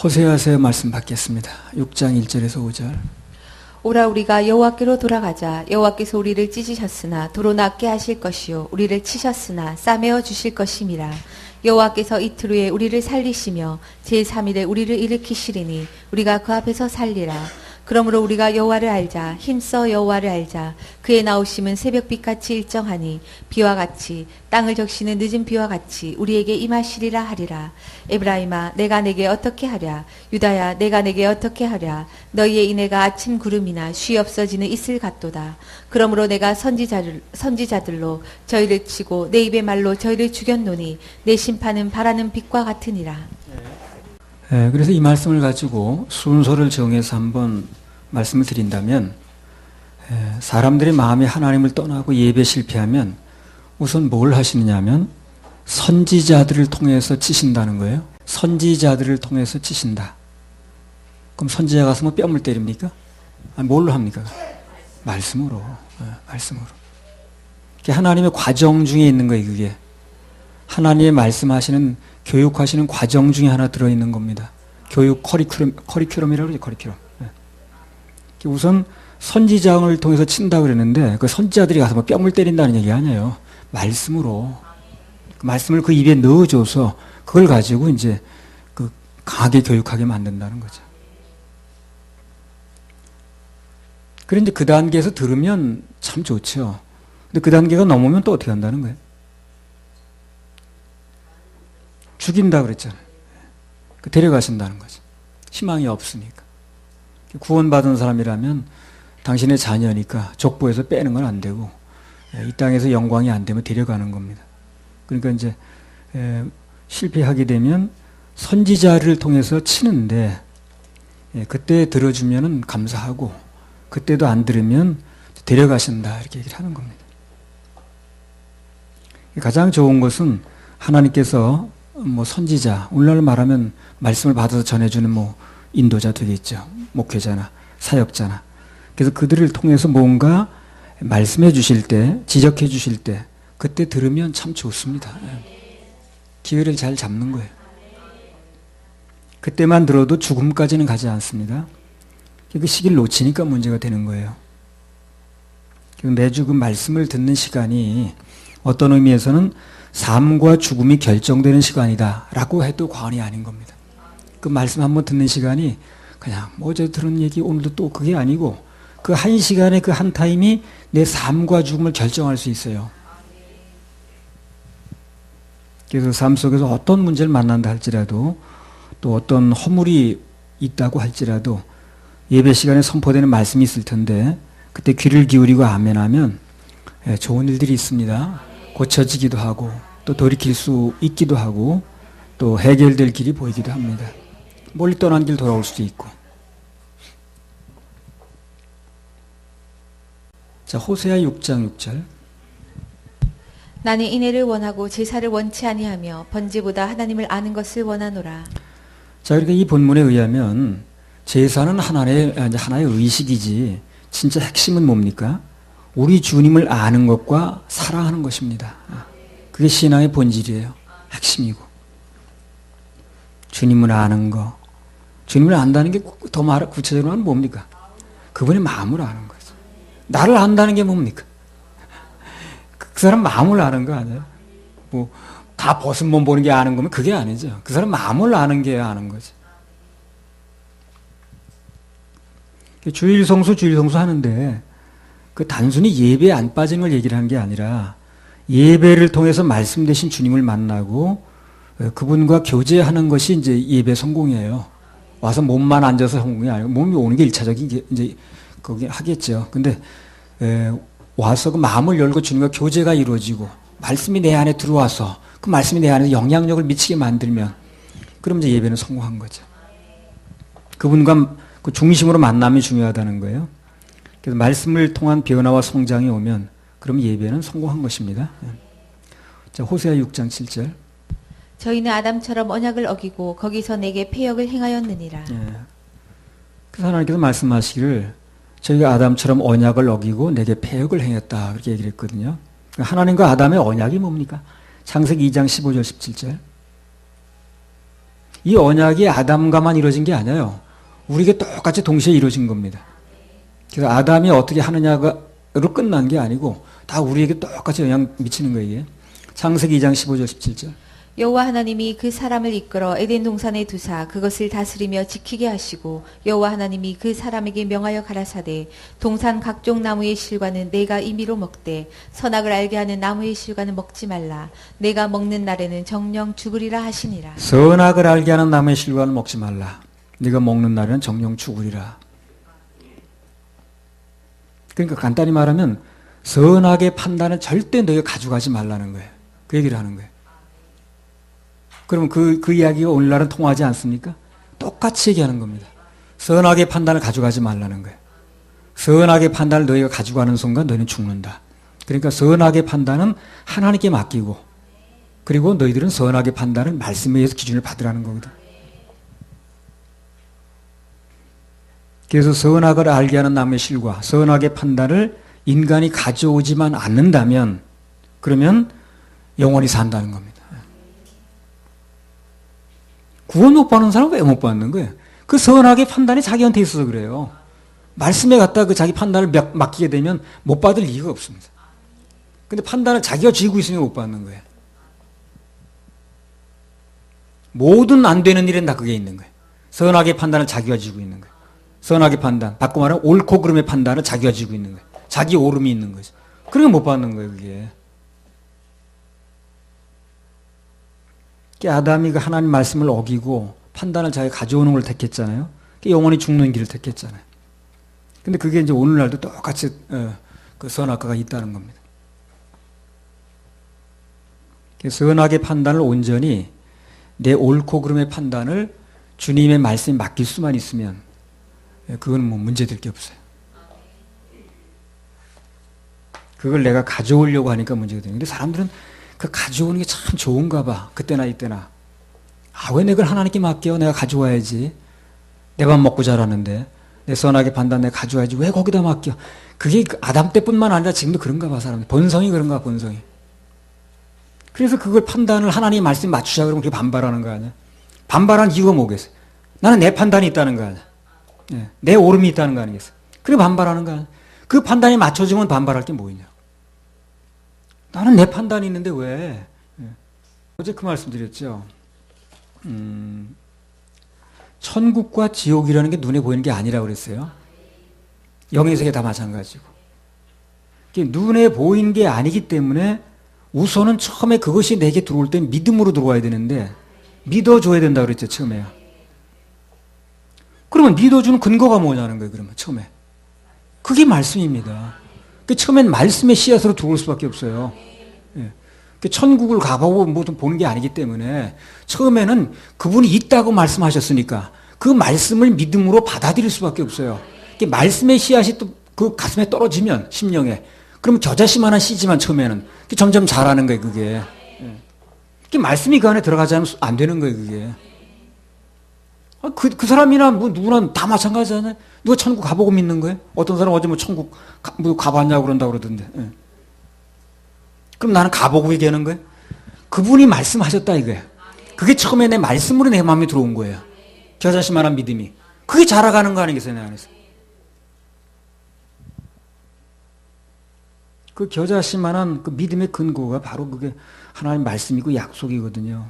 호세아서 말씀 받겠습니다. 6장 1절에서 5절. 오라 우리가 여호와께로 돌아가자. 여호와께서 우리를 찢으셨으나 도로 낫게 하실 것이요 우리를 치셨으나 싸매어 주실 것임이라. 여호와께서 이틀 후에 우리를 살리시며 제3일에 우리를 일으키시리니 우리가 그 앞에서 살리라. 그러므로 우리가 여호와를 알자. 힘써 여호와를 알자. 그의 나오심은 새벽빛같이 일정하니 비와 같이 땅을 적시는 늦은 비와 같이 우리에게 임하시리라 하리라. 에브라임아 내가 내게 어떻게 하랴. 유다야 내가 내게 어떻게 하랴. 너희의 이내가 아침 구름이나 쉬 없어지는 이슬 같도다. 그러므로 내가 선지자들로 저희를 치고 내 입의 말로 저희를 죽였노니 내 심판은 바라는 빛과 같으니라. 그래서 이 말씀을 가지고 순서를 정해서 한번 말씀을 드린다면, 사람들의 마음이 하나님을 떠나고 예배 실패하면 우선 뭘 하시느냐 하면 선지자들을 통해서 치신다는 거예요. 선지자들을 통해서 치신다. 그럼 선지자 가서 뭐 뺨을 때립니까? 아니, 뭘로 합니까? 말씀으로. 말씀으로. 하나님의 과정 중에 있는 거예요, 그게. 하나님의 말씀하시는, 교육하시는 과정 중에 하나 들어있는 겁니다. 교육 커리큘럼이라고 그러죠, 커리큘럼. 우선 선지자를 통해서 친다고 그랬는데, 그 선지자들이 가서 뭐 뺨을 때린다는 얘기 아니에요. 말씀으로. 그 말씀을 그 입에 넣어줘서 그걸 가지고 이제 그 강하게 교육하게 만든다는 거죠. 그런데 그 단계에서 들으면 참 좋죠. 근데 그 단계가 넘으면 또 어떻게 한다는 거예요? 죽인다 그랬잖아요. 데려가신다는 거죠. 희망이 없으니까. 구원받은 사람이라면 당신의 자녀니까 족보에서 빼는 건 안 되고, 이 땅에서 영광이 안 되면 데려가는 겁니다. 그러니까 이제 실패하게 되면 선지자를 통해서 치는데, 그때 들어주면은 감사하고, 그때도 안 들으면 데려가신다 이렇게 얘기를 하는 겁니다. 가장 좋은 것은 하나님께서 뭐 선지자, 오늘날 말하면 말씀을 받아서 전해주는 뭐 인도자 되겠죠. 목회자나 사역자나. 그래서 그들을 통해서 뭔가 말씀해 주실 때, 지적해 주실 때, 그때 들으면 참 좋습니다. 기회를 잘 잡는 거예요. 그때만 들어도 죽음까지는 가지 않습니다. 그 시기를 놓치니까 문제가 되는 거예요. 매주 그 말씀을 듣는 시간이 어떤 의미에서는 삶과 죽음이 결정되는 시간이다 라고 해도 과언이 아닌 겁니다. 그 말씀 한번 듣는 시간이 그냥 뭐 어제 들은 얘기 오늘도 또 그게 아니고, 그 한 시간에 그 한 타임이 내 삶과 죽음을 결정할 수 있어요. 그래서 삶 속에서 어떤 문제를 만난다 할지라도, 또 어떤 허물이 있다고 할지라도 예배 시간에 선포되는 말씀이 있을 텐데, 그때 귀를 기울이고 아멘하면 좋은 일들이 있습니다. 고쳐지기도 하고, 또 돌이킬 수 있기도 하고, 또 해결될 길이 보이기도 합니다. 멀리 떠난 길 돌아올 수도 있고. 자, 호세아 6장 6절. 나는 인애를 원하고 제사를 원치 아니하며 번제보다 하나님을 아는 것을 원하노라. 자, 그러니까 이 본문에 의하면 제사는 하나의 의식이지, 진짜 핵심은 뭡니까? 우리 주님을 아는 것과 사랑하는 것입니다. 그게 신앙의 본질이에요. 핵심이고. 주님을 아는 거. 주님을 안다는 게 더 구체적으로는 뭡니까? 그분의 마음을 아는 거죠. 나를 안다는 게 뭡니까? 그 사람 마음을 아는 거 아니에요? 뭐, 다 벗은 몸 보는 게 아는 거면 그게 아니죠. 그 사람 마음을 아는 게 아는 거죠. 주일 성수 하는데, 그 단순히 예배에 안 빠지는 걸 얘기를 하는 게 아니라, 예배를 통해서 말씀 되신 주님을 만나고 그분과 교제하는 것이 이제 예배 성공이에요. 와서 몸만 앉아서 성공이 아니고, 몸이 오는 게 1차적인 이제 거기 하겠죠. 근데 와서 그 마음을 열고 주님과 교제가 이루어지고 말씀이 내 안에 들어와서 그 말씀이 내 안에 영향력을 미치게 만들면, 그럼 이제 예배는 성공한 거죠. 그분과 그 중심으로 만남이 중요하다는 거예요. 그래서 말씀을 통한 변화와 성장이 오면 그럼 예배는 성공한 것입니다. 자, 호세아 6장 7절. 저희는 아담처럼 언약을 어기고 거기서 내게 패역을 행하였느니라. 그래서 하나님께서 말씀하시기를 저희가 아담처럼 언약을 어기고 내게 패역을 행했다 그렇게 얘기를 했거든요. 하나님과 아담의 언약이 뭡니까? 창세기 2장 15절 17절. 이 언약이 아담과만 이루어진 게 아니에요. 우리에게 똑같이 동시에 이루어진 겁니다. 그래서 아담이 어떻게 하느냐로 끝난 게 아니고 다 우리에게 똑같이 영향 미치는 거예요. 이게. 창세기 2장 15절 17절. 여호와 하나님이 그 사람을 이끌어 에덴 동산에 두사 그것을 다스리며 지키게 하시고 여호와 하나님이 그 사람에게 명하여 가라사대 동산 각종 나무의 실과는 내가 임의로 먹되 선악을 알게 하는 나무의 실과는 먹지 말라. 내가 먹는 날에는 정령 죽으리라 하시니라. 선악을 알게 하는 나무의 실과는 먹지 말라. 네가 먹는 날에는 정령 죽으리라. 그러니까 간단히 말하면 선악의 판단은 절대 너희가 가져가지 말라는 거예요. 그 얘기를 하는 거예요. 그러면 그 이야기가 오늘날은 통하지 않습니까? 똑같이 얘기하는 겁니다. 선악의 판단을 가져가지 말라는 거예요. 선악의 판단을 너희가 가져가는 순간 너희는 죽는다. 그러니까 선악의 판단은 하나님께 맡기고 그리고 너희들은 선악의 판단을 말씀에 의해서 기준을 받으라는 거거든. 그래서 선악을 알게 하는 나무의 실과 선악의 판단을 인간이 가져오지만 않는다면 그러면 영원히 산다는 겁니다. 구원 못 받는 사람은 왜 못 받는 거예요? 그 선악의 판단이 자기한테 있어서 그래요. 말씀에 갖다 그 자기 판단을 맡기게 되면 못 받을 이유가 없습니다. 근데 판단을 자기가 쥐고 있으면 못 받는 거예요. 모든 안 되는 일은 다 그게 있는 거예요. 선악의 판단을 자기가 쥐고 있는 거예요. 선악의 판단, 바꿔 말하면 옳고 그름의 판단을 자기가 쥐고 있는 거예요. 자기 오름이 있는 거죠. 그러니까 못 받는 거예요, 그게. 아담이 그 하나님 말씀을 어기고 판단을 자기가 가져오는 걸 택했잖아요. 영원히 죽는 길을 택했잖아요. 근데 그게 이제 오늘날도 똑같이 그 선악과가 있다는 겁니다. 선악의 판단을 온전히 내 옳고 그름의 판단을 주님의 말씀에 맡길 수만 있으면 그건 뭐 문제될 게 없어요. 그걸 내가 가져오려고 하니까 문제가 되는. 근데 사람들은 그 가져오는 게 참 좋은가 봐. 그때나 이때나. 아, 왜 내가 하나님께 맡겨? 내가 가져와야지. 내 밥 먹고 자라는데. 내 선악의 판단 내가 가져와야지. 왜 거기다 맡겨? 그게 아담 때뿐만 아니라 지금도 그런가 봐, 사람들. 본성이 그런가, 본성이. 그래서 그걸 판단을 하나님의 말씀에 맞추자 그러면 그게 반발하는 거 아니야? 반발하는 이유가 뭐겠어요? 나는 내 판단이 있다는 거 아니야? 네. 내 오름이 있다는 거 아니겠어요? 그래 반발하는 거 아니야? 그 판단이 맞춰지면 반발할 게 뭐냐? 나는 내 판단이 있는데 왜? 어제 그 말씀 드렸죠. 천국과 지옥이라는 게 눈에 보이는 게 아니라고 그랬어요. 영의 세계 다 마찬가지고. 눈에 보이는 게 아니기 때문에 우선은 처음에 그것이 내게 들어올 때 믿음으로 들어와야 되는데 믿어줘야 된다고 그랬죠, 처음에요. 그러면 믿어주는 근거가 뭐냐는 거예요, 그러면 처음에. 그게 말씀입니다. 처음엔 말씀의 씨앗으로 들어올 수밖에 없어요. 예. 천국을 가보고 뭐 보는 게 아니기 때문에 처음에는 그분이 있다고 말씀하셨으니까 그 말씀을 믿음으로 받아들일 수밖에 없어요. 말씀의 씨앗이 또 그 가슴에 떨어지면 심령에 그럼 겨자씨만한 씨지만 처음에는 점점 자라는 거예요, 그게. 예. 말씀이 그 안에 들어가지 않으면 안 되는 거예요, 그게. 그 사람이나 뭐 누구나 다 마찬가지잖아요. 누가 천국 가보고 믿는 거예요? 어떤 사람 어제 뭐 천국 가봤냐고 그런다고 그러던데. 예. 그럼 나는 가보고 얘기하는 거예요? 그분이 말씀하셨다 이거예요. 그게 처음에 내 말씀으로 내 마음에 들어온 거예요. 겨자씨만한 믿음이. 그게 자라가는 거 아니겠어요, 내 안에서. 그 겨자씨만한 그 믿음의 근거가 바로 그게 하나님 말씀이고 약속이거든요.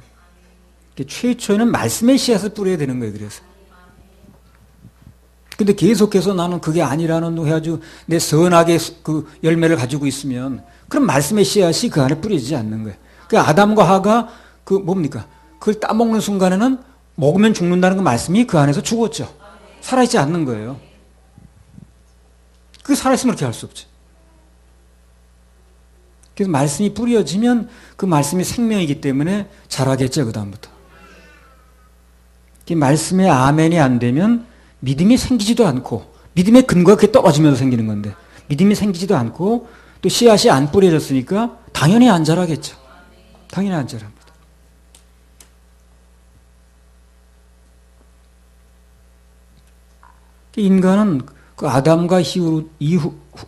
최초에는 말씀의 씨앗을 뿌려야 되는 거예요, 그래서. 근데 계속해서 나는 그게 아니라는 해가지고 내 선악의 그 열매를 가지고 있으면 그럼 말씀의 씨앗이 그 안에 뿌려지지 않는 거예요. 그 아담과 하가 그 뭡니까? 그걸 따먹는 순간에는 먹으면 죽는다는 그 말씀이 그 안에서 죽었죠. 살아있지 않는 거예요. 그 살아있으면 그렇게 할 수 없죠. 그래서 말씀이 뿌려지면 그 말씀이 생명이기 때문에 자라겠죠, 그 다음부터. 그 말씀에 아멘이 안 되면 믿음이 생기지도 않고 믿음의 근거가 그게 떨어지면서 생기는 건데 믿음이 생기지도 않고 또 씨앗이 안 뿌려졌으니까 당연히 안 자라겠죠. 당연히 안 자랍니다. 인간은 그 아담과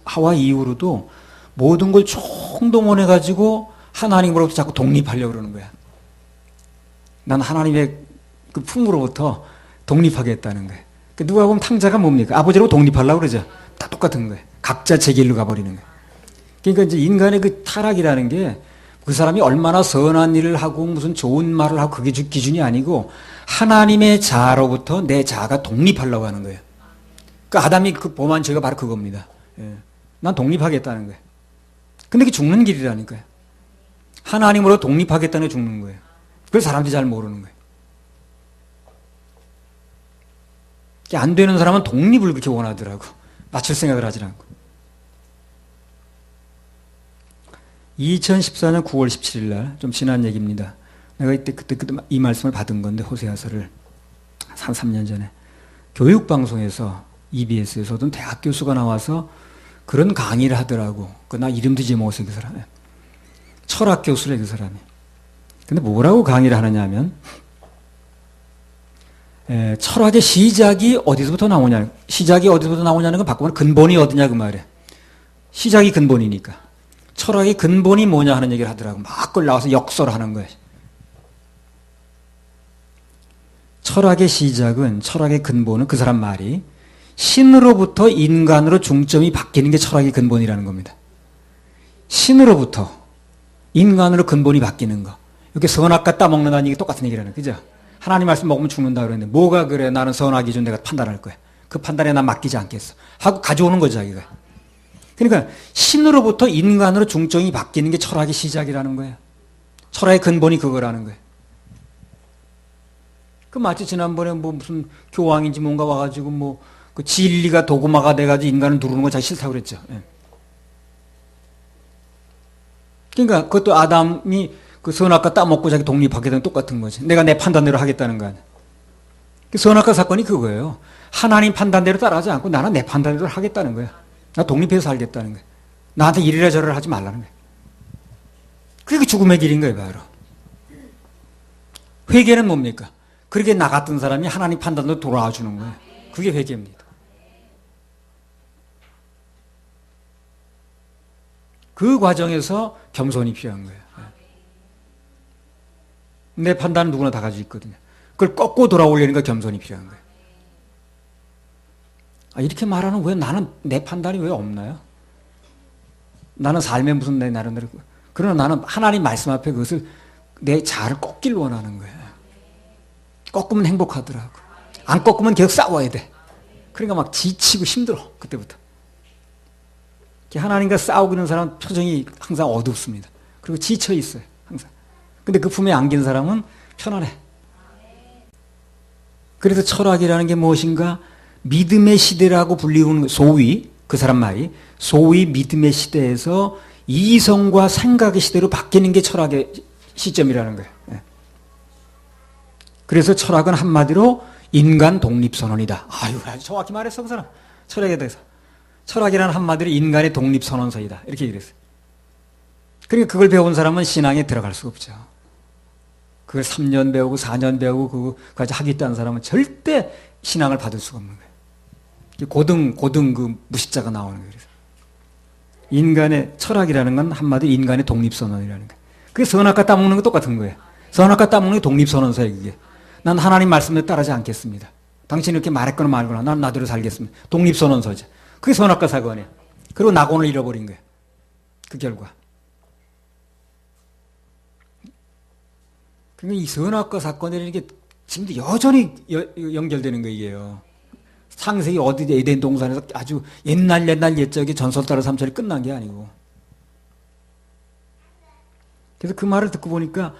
하와 이후로도 모든 걸 총동원해가지고 하나님으로부터 자꾸 독립하려고 그러는 거야. 난 하나님의 그 품으로부터 독립하겠다는 거예요. 그러니까 누가 보면 탕자가 뭡니까? 아버지라고 독립하려고 그러죠. 다 똑같은 거예요. 각자 제 길로 가버리는 거예요. 그러니까 이제 인간의 그 타락이라는 게 그 사람이 얼마나 선한 일을 하고 무슨 좋은 말을 하고 그게 기준이 아니고 하나님의 자아로부터 내 자아가 독립하려고 하는 거예요. 그 아담이 그 범한 죄가 바로 그겁니다. 예. 난 독립하겠다는 거예요. 근데 그게 죽는 길이라니까요. 하나님으로 독립하겠다는 게 죽는 거예요. 그걸 사람들이 잘 모르는 거예요. 안 되는 사람은 독립을 그렇게 원하더라고. 맞출 생각을 하지 않고. 2014년 9월 17일 날, 좀 지난 얘기입니다. 내가 그때 이 말씀을 받은 건데, 호세아서를. 한 3년 전에. 교육방송에서, EBS에서 어떤 대학 교수가 나와서 그런 강의를 하더라고. 나 이름도 잊어먹었어요, 그 사람이. 철학 교수래, 그 사람이. 근데 뭐라고 강의를 하느냐 하면, 철학의 시작이 어디서부터 나오냐. 시작이 어디서부터 나오냐는 건 바꾸면 근본이 어디냐, 그 말이야. 시작이 근본이니까. 철학의 근본이 뭐냐 하는 얘기를 하더라고. 막 그걸 나와서 역설하는 거예요. 철학의 시작은, 철학의 근본은 그 사람 말이 신으로부터 인간으로 중점이 바뀌는 게 철학의 근본이라는 겁니다. 신으로부터 인간으로 근본이 바뀌는 거. 이렇게 선악과 따먹는다는 얘기 똑같은 얘기라는 거죠. 그죠? 하나님 말씀 먹으면 죽는다 그랬는데 뭐가 그래? 나는 선악 기준 내가 판단할 거야. 그 판단에 난 맡기지 않겠어. 하고 가져오는 거죠, 자기가. 그러니까 신으로부터 인간으로 중점이 바뀌는 게 철학의 시작이라는 거예요. 철학의 근본이 그거라는 거예요. 그 마치 지난번에 뭐 무슨 교황인지 뭔가 와가지고 뭐 그 진리가 도구마가 돼가지고 인간을 누르는 거 자기 싫다고 그랬죠. 예. 그러니까 그것도 아담이 그 선악과 따먹고 자기 독립하게 되는 똑같은 거지. 내가 내 판단대로 하겠다는 거 아니야. 그 선악과 사건이 그거예요. 하나님 판단대로 따라하지 않고 나는 내 판단대로 하겠다는 거야. 나 독립해서 살겠다는 거야. 나한테 이래라 저래라 하지 말라는 거야. 그게 죽음의 길인 거예요, 바로. 회개는 뭡니까? 그렇게 나 같은 사람이 하나님 판단대로 돌아와 주는 거예요. 그게 회개입니다. 그 과정에서 겸손이 필요한 거예요. 내 판단은 누구나 다 가지고 있거든요. 그걸 꺾고 돌아오려니까 겸손이 필요한 거예요. 이렇게 말하는 왜 나는 내 판단이 왜 없나요? 나는 삶에 무슨 내 나름대로. 그러나 나는 하나님 말씀 앞에 그것을 내 자아를 꺾길 원하는 거예요. 꺾으면 행복하더라고. 안 꺾으면 계속 싸워야 돼. 그러니까 막 지치고 힘들어. 그때부터. 하나님과 싸우고 있는 사람은 표정이 항상 어둡습니다. 그리고 지쳐 있어요. 항상. 근데 그 품에 안긴 사람은 편안해. 그래서 철학이라는 게 무엇인가? 믿음의 시대라고 불리우는 소위 그 사람 말이 소위 믿음의 시대에서 이성과 생각의 시대로 바뀌는 게 철학의 시점이라는 거예요. 그래서 철학은 한마디로 인간 독립선언이다. 아유, 아주 정확히 말했어, 그 사람. 철학에 대해서. 철학이라는 한마디로 인간의 독립선언서이다. 이렇게 얘기를 했어요. 그러니까 그걸 배운 사람은 신앙에 들어갈 수가 없죠. 그걸 3년 배우고 4년 배우고 그거까지 하겠다는 사람은 절대 신앙을 받을 수가 없는 거예요. 고등 그 무식자가 나오는 거예요. 그래서. 인간의 철학이라는 건 한마디로 인간의 독립선언이라는 거예요. 그게 선악과 따먹는 거 똑같은 거예요. 선악과 따먹는 게 독립선언서예요, 그게. 난 하나님 말씀에 따르지 않겠습니다. 당신이 이렇게 말했거나 말거나 난 나대로 살겠습니다. 독립선언서죠. 그게 선악과 사건이에요. 그리고 낙원을 잃어버린 거예요. 그 결과. 그러니까 이 선악과 사건이라는 게 지금도 여전히 연결되는 거예요. 창세기 어디 에덴 동산에서 아주 옛날 옛적에 전설 따라 삼철이 끝난 게 아니고. 그래서 그 말을 듣고 보니까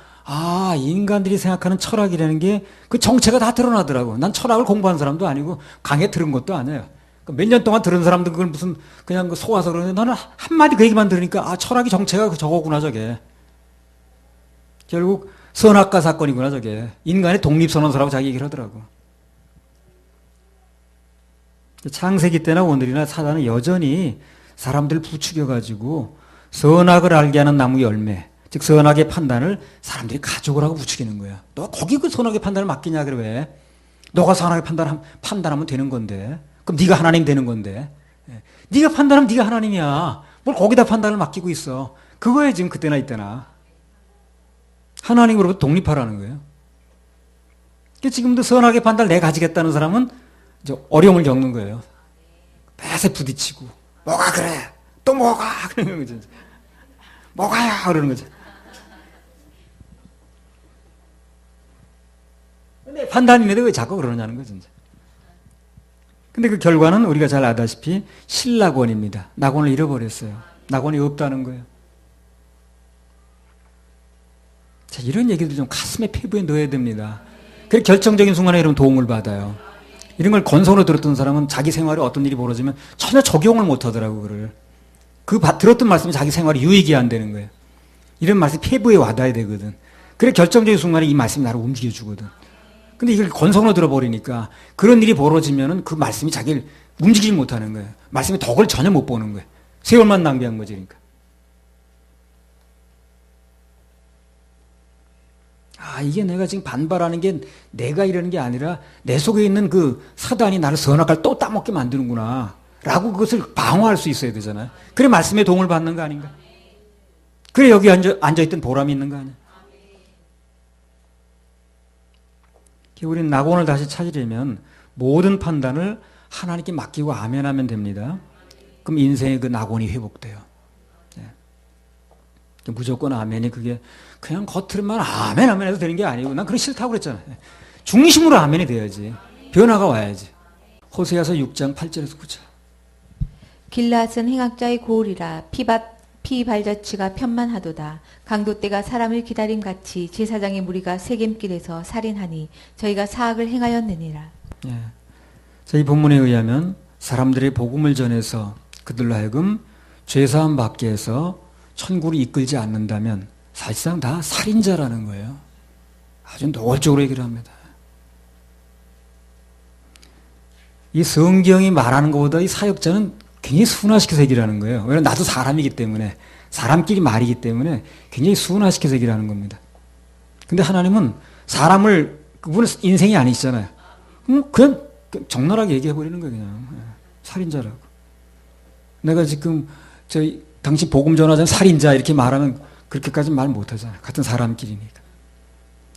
인간들이 생각하는 철학이라는 게 그 정체가 다 드러나더라고. 난 철학을 공부한 사람도 아니고 강의 들은 것도 아니에요. 몇 년 동안 들은 사람도 그걸 무슨 그냥 속아서 그러는데 나는 한마디 그 얘기만 들으니까 철학의 정체가 저거구나 저게. 결국 선악과 사건이구나 저게. 인간의 독립선언서라고 자기 얘기를 하더라고. 창세기 때나 오늘이나 사단은 여전히 사람들을 부추겨가지고 선악을 알게 하는 나무 열매, 즉 선악의 판단을 사람들이 가져오라고 부추기는 거야. 너 거기 그 선악의 판단을 맡기냐 그래 왜? 너가 선악의 판단하면 되는 건데. 그럼 네가 하나님 되는 건데. 네가 판단하면 네가 하나님이야. 뭘 거기다 판단을 맡기고 있어. 그거에 지금 그때나 이때나. 하나님으로부터 독립하라는 거예요. 지금도 선하게 판단을 내 가지겠다는 사람은 이제 어려움을 겪는 거예요. 뱃에 부딪히고 뭐가 그래? 또 뭐가? 그러는 거죠. 뭐가야? 그러는 거죠. 내 판단인데 왜 자꾸 그러냐는 거죠. 근데 그 결과는 우리가 잘 아다시피 신낙원입니다. 낙원을 잃어버렸어요. 낙원이 없다는 거예요. 자, 이런 얘기들 좀 가슴에 피부에 넣어야 됩니다. 그 결정적인 순간에 여러분 도움을 받아요. 이런 걸 건성으로 들었던 사람은 자기 생활에 어떤 일이 벌어지면 전혀 적용을 못 하더라고, 그를. 들었던 말씀이 자기 생활에 유익이 안 되는 거예요. 이런 말씀이 피부에 와닿아야 되거든. 그래, 결정적인 순간에 이 말씀이 나를 움직여주거든. 근데 이걸 건성으로 들어버리니까 그런 일이 벌어지면은 그 말씀이 자기를 움직이지 못하는 거예요. 말씀의 덕을 전혀 못 보는 거예요. 세월만 낭비한 거지, 그러니까. 이게 내가 지금 반발하는 게 내가 이러는 게 아니라 내 속에 있는 그 사단이 나를 선악과를 또 따먹게 만드는구나. 라고 그것을 방어할 수 있어야 되잖아요. 그래 말씀의 도움을 받는 거 아닌가? 그래 여기 앉아있던 보람이 있는 거 아니야? 우리는 낙원을 다시 찾으려면 모든 판단을 하나님께 맡기고 아멘하면 됩니다. 그럼 인생의 그 낙원이 회복돼요. 무조건 아멘이 그게 그냥 겉으로만 아멘 아멘 해도 되는 게 아니고 난 그런 싫다고 그랬잖아요. 중심으로 아멘이 돼야지. 변화가 와야지. 호세아서 6장 8절에서 9절. 길앗은 행악자의 고울이라 피발자취가 편만하도다. 강도떼가 사람을 기다림같이 제사장의 무리가 세겜길에서 살인하니 저희가 사악을 행하였느니라. 예. 자, 이 본문에 의하면 사람들의 복음을 전해서 그들로 하여금 죄사함 받게 해서 천국을 이끌지 않는다면 사실상 다 살인자라는 거예요. 아주 노골적으로 얘기를 합니다. 이 성경이 말하는 것보다 이 사역자는 굉장히 순화시켜서 얘기를 하는 거예요. 왜냐하면 나도 사람이기 때문에, 사람끼리 말이기 때문에 굉장히 순화시켜서 얘기를 하는 겁니다. 근데 하나님은 사람을, 그분은 인생이 아니시잖아요. 그냥 적나라하게 얘기해버리는 거예요, 그냥. 살인자라고. 내가 지금, 당신 복음 전하자는 살인자 이렇게 말하면 그렇게까지 말 못하잖아요. 같은 사람끼리니까.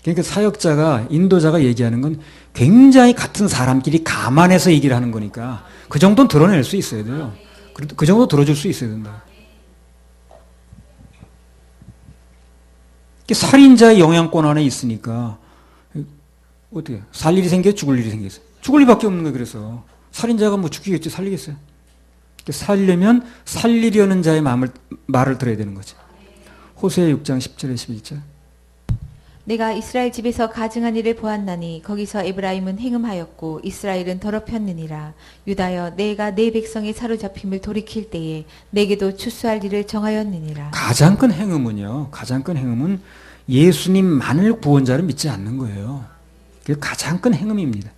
그러니까 사역자가, 인도자가 얘기하는 건 굉장히 같은 사람끼리 감안해서 얘기를 하는 거니까 그 정도는 드러낼 수 있어야 돼요. 그 정도 들어줄 수 있어야 된다. 살인자의 영향권 안에 있으니까 어떻게 살 일이 생겨 죽을 일이 생겼어요. 죽을 일밖에 없는 거예요. 그래서 살인자가 뭐 죽이겠지 살리겠어요. 살려면 살리려는 자의 말을 들어야 되는 거죠. 호세아 6장 10절에 11절. 내가 이스라엘 집에서 가증한 일을 보았나니 거기서 에브라임은 행음하였고 이스라엘은 더럽혔느니라. 유다여 내가 내 백성의 사로잡힘을 돌이킬 때에 내게도 추수할 일을 정하였느니라. 가장 큰 행음은 예수님만을 구원자를 믿지 않는 거예요. 그게 가장 큰 행음입니다.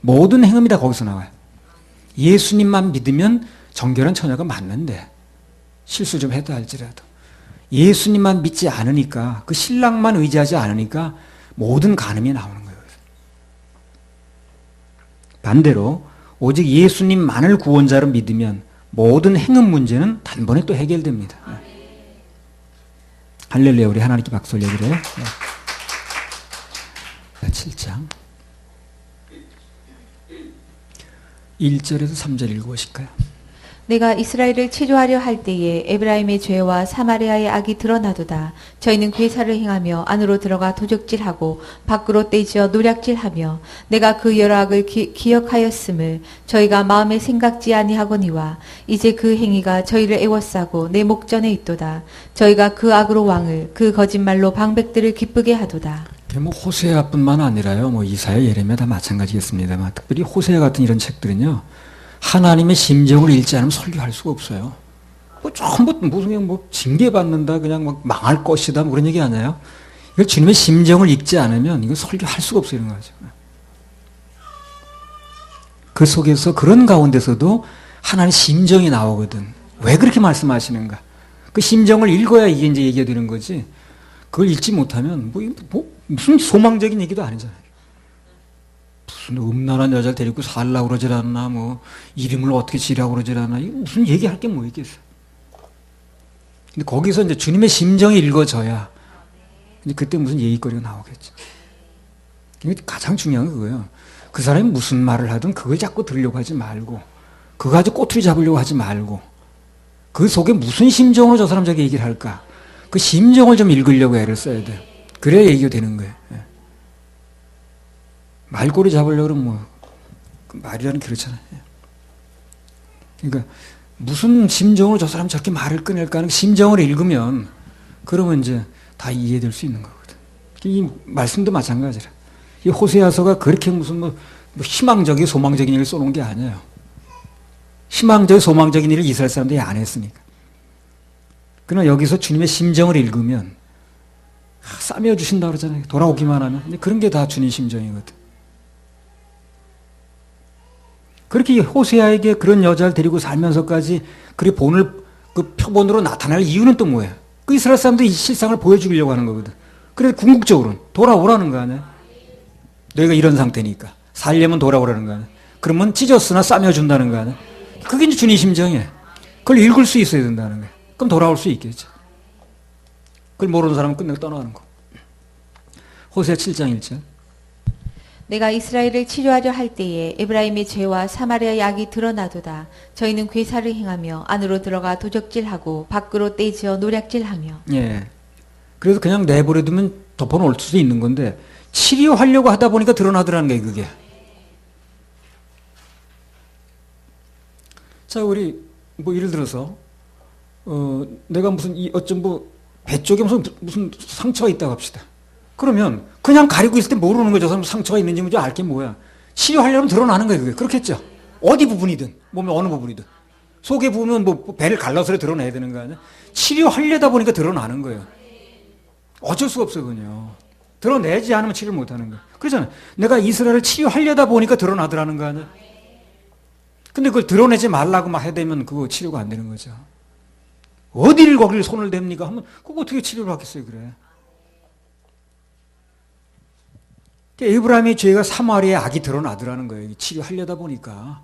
모든 행음이 다 거기서 나와요. 예수님만 믿으면 정결한 처녀가 맞는데 실수 좀 해도 할지라도 예수님만 믿지 않으니까 그 신랑만 의지하지 않으니까 모든 간음이 나오는 거예요. 반대로 오직 예수님만을 구원자로 믿으면 모든 행음 문제는 단번에 또 해결됩니다. 할렐루야. 우리 하나님께 박수 올려드려요. 7장 1절에서 3절 읽어보실까요? 내가 이스라엘을 치료하려 할 때에 에브라임의 죄와 사마리아의 악이 드러나도다. 저희는 괴사를 행하며 안으로 들어가 도적질하고 밖으로 떼지어 노략질하며 내가 그 여러 악을 기억하였음을 저희가 마음에 생각지 아니하거니와 이제 그 행위가 저희를 애워싸고 내 목전에 있도다. 저희가 그 악으로 왕을 그 거짓말로 방백들을 기쁘게 하도다. 뭐 호세아뿐만 아니라요. 뭐 이사야, 예레미야 다 마찬가지겠습니다만 특별히 호세아 같은 이런 책들은요. 하나님의 심정을 읽지 않으면 설교할 수가 없어요. 뭐 전부 무슨 뭐 징계받는다, 그냥 막 망할 것이다, 뭐 그런 얘기 아니에요? 이걸 주님의 심정을 읽지 않으면 이거 설교할 수가 없어요, 이런 거죠. 그 속에서 그런 가운데서도 하나님의 심정이 나오거든. 왜 그렇게 말씀하시는가? 그 심정을 읽어야 이게 이제 얘기가 되는 거지. 그걸 읽지 못하면 무슨 소망적인 얘기도 아니잖아요. 무슨 음란한 여자를 데리고 살라고 그러질 않나, 뭐, 이름을 어떻게 지라고 그러질 않나, 이거 무슨 얘기할 게 뭐 있겠어요. 근데 거기서 이제 주님의 심정이 읽어져야, 이제 그때 무슨 얘기거리가 나오겠죠. 이게 가장 중요한 건 그거예요. 그 사람이 무슨 말을 하든 그걸 자꾸 들으려고 하지 말고, 그거 가지고 꼬투리 잡으려고 하지 말고, 그 속에 무슨 심정으로 저 사람 저게 얘기를 할까? 그 심정을 좀 읽으려고 애를 써야 돼요. 그래야 얘기가 되는 거예요. 예. 말꼬리 잡으려고 그러면 뭐, 그 말이라는 게 그렇잖아요. 예. 그러니까 무슨 심정으로 저 사람 저렇게 말을 꺼낼까 하는 심정을 읽으면 그러면 이제 다 이해될 수 있는 거거든. 이 말씀도 마찬가지라. 이 호세아서가 그렇게 무슨 뭐 희망적인 소망적인 일을 써놓은 게 아니에요. 희망적인 소망적인 일을 이스라엘 사람들이 안 했으니까. 그러나 여기서 주님의 심정을 읽으면 싸매어 주신다고 그러잖아요. 돌아오기만 하면. 그런 게 다 주님 심정이거든. 그렇게 호세아에게 그런 여자를 데리고 살면서까지 그리 본을 그 표본으로 나타날 이유는 또 뭐예요? 그 이스라엘 사람들이 이 실상을 보여주려고 하는 거거든. 그래서 궁극적으로는 돌아오라는 거 아니야? 너희가 이런 상태니까 살려면 돌아오라는 거 아니야? 그러면 찢었으나 싸매어준다는 거 아니야? 그게 이제 주님 심정이에요. 그걸 읽을 수 있어야 된다는 거예요. 그럼 돌아올 수 있겠죠. 그걸 모르는 사람은 끝내고 떠나가는 거. 호세아 7장 1절. 내가 이스라엘을 치료하려 할 때에 에브라임의 죄와 사마리아의 악이 드러나도다. 저희는 괴사를 행하며 안으로 들어가 도적질하고 밖으로 떼지어 노략질하며. 예. 그래서 그냥 내버려두면 덮어놓을 수도 있는 건데 치료하려고 하다 보니까 드러나더라는 게 그게. 자, 우리 뭐 예를 들어서 내가 무슨 어쩜 뭐 배 쪽에 무슨 상처가 있다고 합시다. 그러면 그냥 가리고 있을 때 모르는 거죠. 상처가 있는지 뭔지 알게 뭐야. 치료하려면 드러나는 거예요. 그게. 그렇겠죠. 어디 부분이든 몸의 어느 부분이든 속의 부분은 뭐 배를 갈라서 드러내야 되는 거 아니야. 치료하려다 보니까 드러나는 거예요. 어쩔 수가 없어요. 그냥. 드러내지 않으면 치료를 못하는 거예요. 그렇잖아요. 내가 이스라엘을 치유하려다 보니까 드러나더라는 거 아니야. 근데 그걸 드러내지 말라고 막 해대면 그거 치료가 안 되는 거죠. 어디를 거기를 손을 댑니까? 하면 그거 어떻게 치료를 하겠어요. 그래. 에브라임의 죄가 사마리아의 악이 드러나더라는 거예요. 치료하려다 보니까.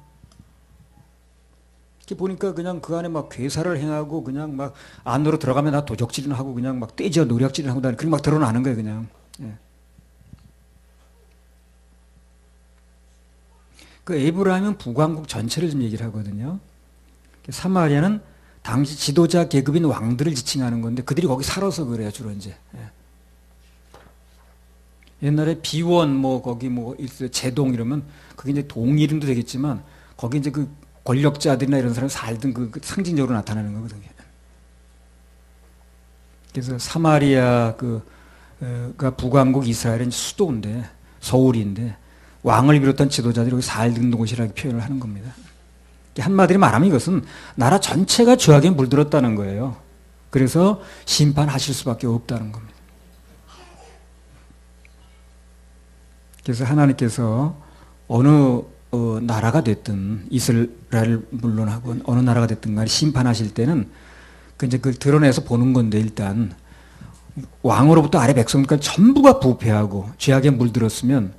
이렇게 보니까 그냥 그 안에 막 괴사를 행하고 그냥 막 안으로 들어가면 나 도적질을 하고 그냥 막 떼지어 노략질을 하고 그렇게 막 드러나는 거예요. 그냥. 예. 그 에브라임은 북왕국 전체를 좀 얘기를 하거든요. 사마리아는 당시 지도자 계급인 왕들을 지칭하는 건데 그들이 거기 살아서 그래요. 주로 이제. 예. 옛날에 비원 뭐 거기 뭐 제동 이러면 그게 이제 동 이름도 되겠지만 거기 이제 그 권력자들이나 이런 사람이 살던 그 상징적으로 나타나는 거거든요. 그래서 사마리아 가 북왕국 이스라엘은 수도인데 서울인데 왕을 비롯한 지도자들이 여기 살던 곳이라고 표현을 하는 겁니다. 한마디로 말하면 이것은 나라 전체가 죄악에 물들었다는 거예요. 그래서 심판하실 수밖에 없다는 겁니다. 그래서 하나님께서 어느 나라가 됐든 이스라엘을 물론하고 어느 나라가 됐든 간에 심판하실 때는 이제 그걸 드러내서 보는 건데 일단 왕으로부터 아래 백성까지 전부가 부패하고 죄악에 물들었으면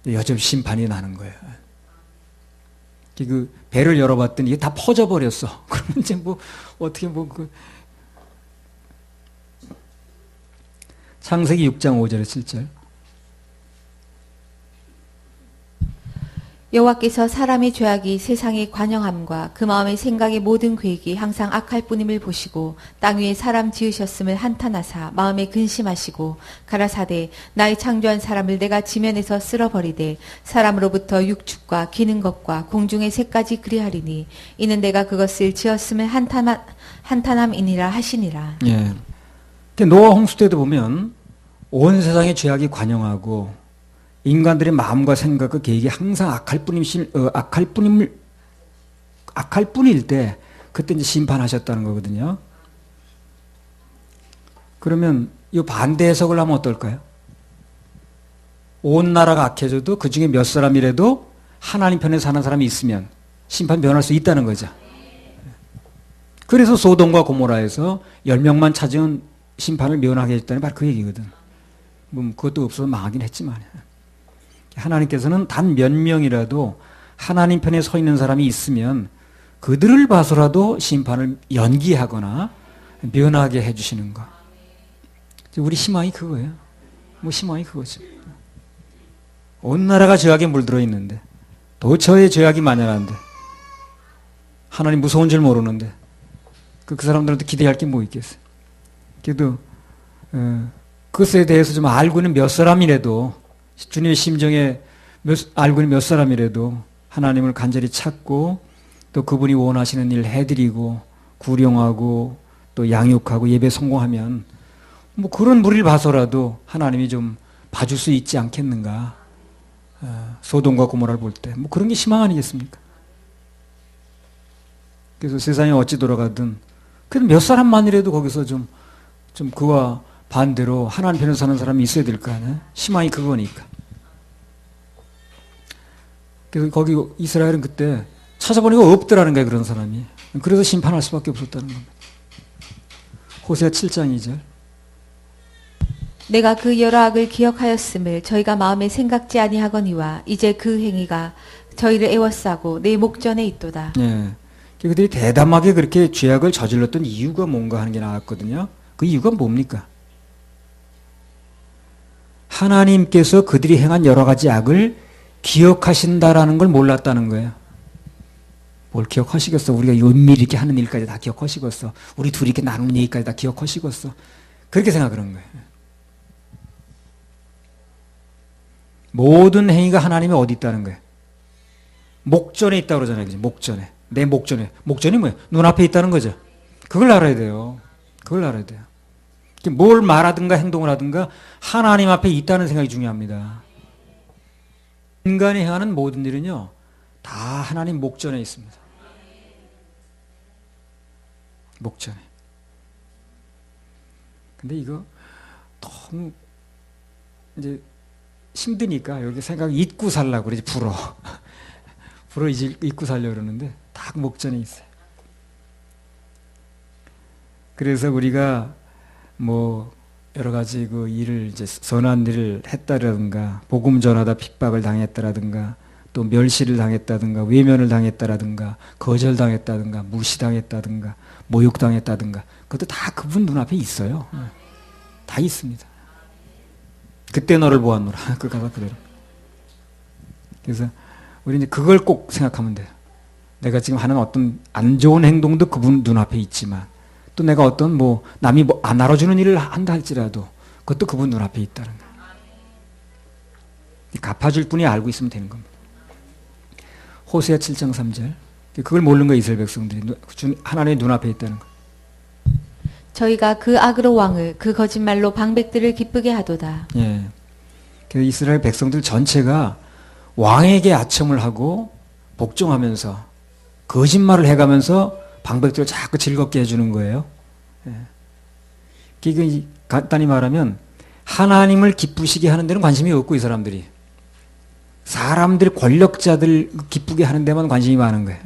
여전히 심판이 나는 거예요. 그 배를 열어봤더니 이게 다 퍼져버렸어. 그러면 이제 뭐 어떻게 뭐 창세기 6장 5절에 7절. 여호와께서 사람의 죄악이 세상의 관영함과 그 마음의 생각의 모든 계획이 항상 악할 뿐임을 보시고 땅 위에 사람 지으셨음을 한탄하사 마음에 근심하시고 가라사대 나의 창조한 사람을 내가 지면에서 쓸어버리되 사람으로부터 육축과 기는 것과 공중의 새까지 그리하리니 이는 내가 그것을 지었음을 한탄함이니라 하시니라. 예. 노아 홍수 때도 보면 온 세상의 죄악이 관영하고 인간들의 마음과 생각과 계획이 항상 악할 뿐일 때 그때 이제 심판하셨다는 거거든요. 그러면 이 반대 해석을 하면 어떨까요? 온 나라가 악해져도 그 중에 몇 사람이라도 하나님 편에 사는 사람이 있으면 심판 변할 수 있다는 거죠. 그래서 소돔과 고모라에서 10명만 찾은 심판을 면하게 했다는 바로 그 얘기거든. 뭐 그것도 없어서 망하긴 했지만. 하나님께서는 단 몇 명이라도 하나님 편에 서 있는 사람이 있으면 그들을 봐서라도 심판을 연기하거나 면하게 해주시는 것. 우리 희망이 그거예요. 뭐 희망이 그거죠. 온 나라가 죄악에 물들어 있는데, 도처에 죄악이 만연한데, 하나님 무서운 줄 모르는데, 그 사람들한테 기대할 게 뭐 있겠어요? 그래도 그것에 대해서 좀 알고 있는 몇 사람이라도, 주님의 심정에 알고 있는 몇 사람이라도 하나님을 간절히 찾고 또 그분이 원하시는 일 해드리고 구령하고 또 양육하고 예배 성공하면 뭐 그런 무리를 봐서라도 하나님이 좀 봐줄 수 있지 않겠는가. 소돔과 고모라를 볼 때 뭐 그런 게 희망 아니겠습니까? 그래서 세상이 어찌 돌아가든 그래도 몇 사람만이라도 거기서 좀 그와 반대로 하나님 편에 사는 사람이 있어야 될 거 아니에요? 희망이 그거니까. 그래서 거기 이스라엘은 그때 찾아보니까 없더라는 거예요, 그런 사람이. 그래서 심판할 수밖에 없었다는 겁니다. 호세아 7장 2절. 내가 그 여러 악을 기억하였음을 저희가 마음에 생각지 아니하거니와 이제 그 행위가 저희를 애워싸고 내 목전에 있도다. 예. 그들이 대담하게 그렇게 죄악을 저질렀던 이유가 뭔가 하는 게 나왔거든요. 그 이유가 뭡니까? 하나님께서 그들이 행한 여러 가지 악을 기억하신다라는 걸 몰랐다는 거예요. 뭘 기억하시겠어? 우리가 은밀히 이렇게 하는 일까지 다 기억하시겠어? 우리 둘이 이렇게 나누는 얘기까지 다 기억하시겠어? 그렇게 생각하는 거예요. 모든 행위가 하나님의 어디 있다는 거예요? 목전에 있다고 그러잖아요. 그죠? 목전에. 내 목전에. 목전이 뭐예요? 눈앞에 있다는 거죠. 그걸 알아야 돼요. 그걸 알아야 돼요. 뭘 말하든가 행동을 하든가 하나님 앞에 있다는 생각이 중요합니다. 인간이 행하는 모든 일은요, 다 하나님 목전에 있습니다. 목전에. 근데 이거 너무 이제 힘드니까 여기 생각 잊고 살라고 그러지, 불어 잊고 살려고 그러는데 다 목전에 있어요. 그래서 우리가 뭐 여러 가지 그 일을 이제 선한 일을 했다라든가 복음 전하다 핍박을 당했다라든가 또 멸시를 당했다든가 외면을 당했다라든가 거절당했다든가 무시당했다든가 모욕당했다든가 그것도 다 그분 눈앞에 있어요. 다 있습니다. 그때 너를 보았노라. 그 가사 그대로. 그래서 우리 이제 그걸 꼭 생각하면 돼요. 내가 지금 하는 어떤 안 좋은 행동도 그분 눈앞에 있지만 또 내가 어떤 뭐 남이 뭐 안 알아주는 일을 한다 할지라도 그것도 그분 눈앞에 있다는 거예요. 갚아줄 분이 알고 있으면 되는 겁니다. 호세아 7장 3절. 그걸 모르는 거예요, 이스라엘 백성들이. 하나님의 눈앞에 있다는 거. 저희가 그 악으로 왕을 그 거짓말로 방백들을 기쁘게 하도다. 예. 그래서 이스라엘 백성들 전체가 왕에게 아첨을 하고 복종하면서 거짓말을 해가면서 방백들을 자꾸 즐겁게 해주는 거예요. 예. 이게 간단히 말하면 하나님을 기쁘시게 하는 데는 관심이 없고 이 사람들이 권력자들 기쁘게 하는 데만 관심이 많은 거예요.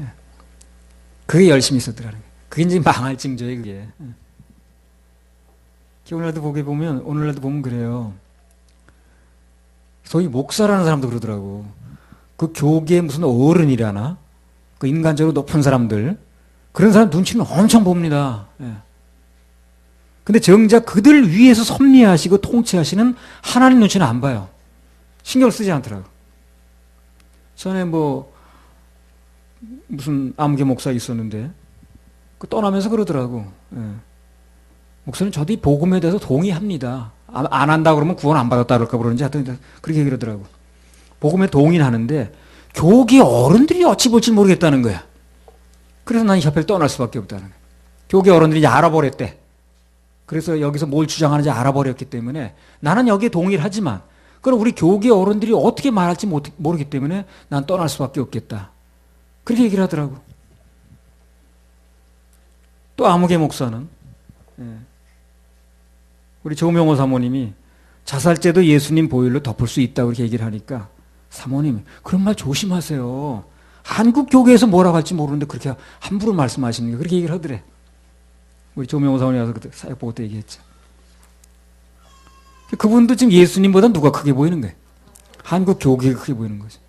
그게 열심히 있었더라는 거예요. 그게 이제 망할 징조예요, 그게. 오늘날도 보면 그래요. 소위 목사라는 사람도 그러더라고. 그 교계에 무슨 어른이라나? 그 인간적으로 높은 사람들. 그런 사람 눈치는 엄청 봅니다. 예. 근데 정작 그들 위에서 섭리하시고 통치하시는 하나님 눈치는 안 봐요. 신경 쓰지 않더라고. 전에 뭐, 무슨 암개 목사 있었는데, 그 떠나면서 그러더라고. 예. 목사님 저도 이 복음에 대해서 동의합니다. 안 한다 그러면 구원 안 받았다 그럴까 그러는지 하여튼 그렇게 그러더라고. 복음에 동의는 하는데 교계 어른들이 어찌 볼지 모르겠다는 거야. 그래서 난 이 협회를 떠날 수밖에 없다는 거야. 교계 어른들이 이제 알아버렸대. 그래서 여기서 뭘 주장하는지 알아버렸기 때문에 나는 여기에 동의를 하지만 그럼 우리 교계 어른들이 어떻게 말할지 모르기 때문에 난 떠날 수밖에 없겠다. 그렇게 얘기를 하더라고. 또 아무개 목사는 우리 조명호 사모님이 자살죄도 예수님 보혈로 덮을 수 있다고 그렇게 얘기를 하니까 사모님 그런 말 조심하세요. 한국 교계에서 뭐라고 할지 모르는데 그렇게 함부로 말씀하십니까? 그렇게 얘기를 하더래. 우리 조명호 사모님이 와서 그때 사역 보고 때 얘기했죠. 그분도 지금 예수님보다 누가 크게 보이는 거예요? 한국 교계가 크게 보이는 거죠.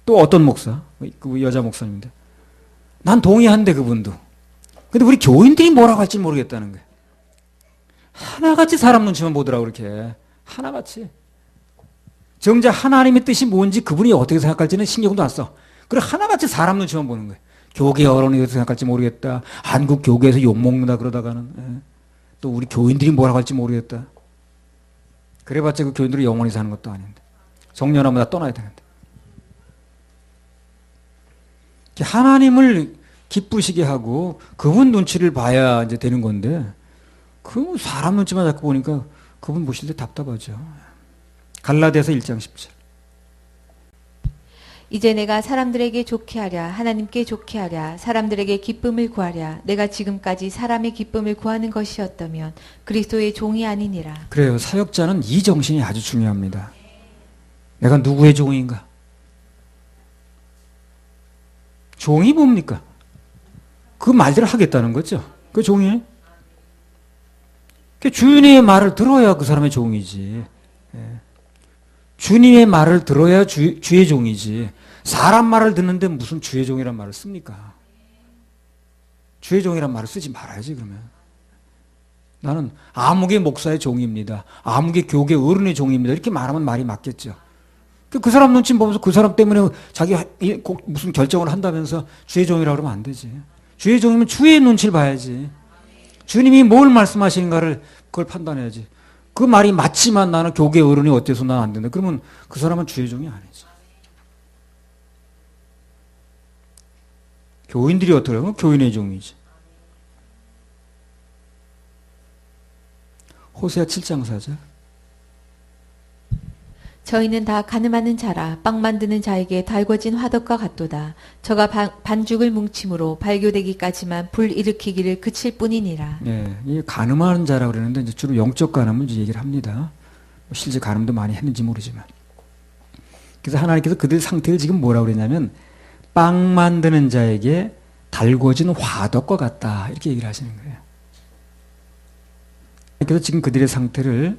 또 어떤 목사? 그 여자 목사님인데 난 동의한대 그분도. 근데 우리 교인들이 뭐라고 할지 모르겠다는 거예요. 하나같이 사람 눈치만 보더라고 그렇게. 하나같이. 정작 하나님의 뜻이 뭔지 그분이 어떻게 생각할지는 신경도 안 써. 그래 하나같이 사람 눈치만 보는 거예요. 교계 어른이 어떻게 생각할지 모르겠다. 한국 교계에서 욕먹는다 그러다가는 또 우리 교인들이 뭐라고 할지 모르겠다. 그래봤자 그 교인들이 영원히 사는 것도 아닌데. 정년하면 다 떠나야 되는데. 하나님을 기쁘시게 하고 그분 눈치를 봐야 이제 되는 건데 그 사람 눈치만 자꾸 보니까 그분 보실 때 답답하죠. 갈라디아서 1장 10절. 이제 내가 사람들에게 좋게 하랴 하나님께 좋게 하랴 사람들에게 기쁨을 구하랴 내가 지금까지 사람의 기쁨을 구하는 것이었다면 그리스도의 종이 아니니라. 그래요. 사역자는 이 정신이 아주 중요합니다. 내가 누구의 종인가? 종이 뭡니까? 그 말대로 하겠다는 거죠. 그 종이. 그 주인의 말을 들어야 그 사람의 종이지. 주님의 말을 들어야 주의 종이지. 사람 말을 듣는데 무슨 주의 종이란 말을 씁니까? 주의 종이란 말을 쓰지 말아야지 그러면. 나는 아무개 목사의 종입니다. 아무개 교계 어른의 종입니다. 이렇게 말하면 말이 맞겠죠. 그 사람 눈치 보면서 그 사람 때문에 자기가 무슨 결정을 한다면서 주의 종이라고 그러면 안 되지. 주의 종이면 주의 눈치를 봐야지. 주님이 뭘 말씀하시는가를 그걸 판단해야지. 그 말이 맞지만 나는 교계 어른이 어때서 난 안 된다. 그러면 그 사람은 주의 종이 아니지. 교인들이 어떻게 하면 교인의 종이지. 호세아 7장 4절. 저희는 다 가늠하는 자라 빵 만드는 자에게 달궈진 화덕과 같도다. 저가 반죽을 뭉침으로 발교되기까지만 불 일으키기를 그칠 뿐이니라. 예, 이 가늠하는 자라고 그러는데 이제 주로 영적 가늠을 이제 얘기를 합니다. 실제 가늠도 많이 했는지 모르지만. 그래서 하나님께서 그들 상태를 지금 뭐라고 그랬냐면 빵 만드는 자에게 달궈진 화덕과 같다 이렇게 얘기를 하시는 거예요. 그래서 지금 그들의 상태를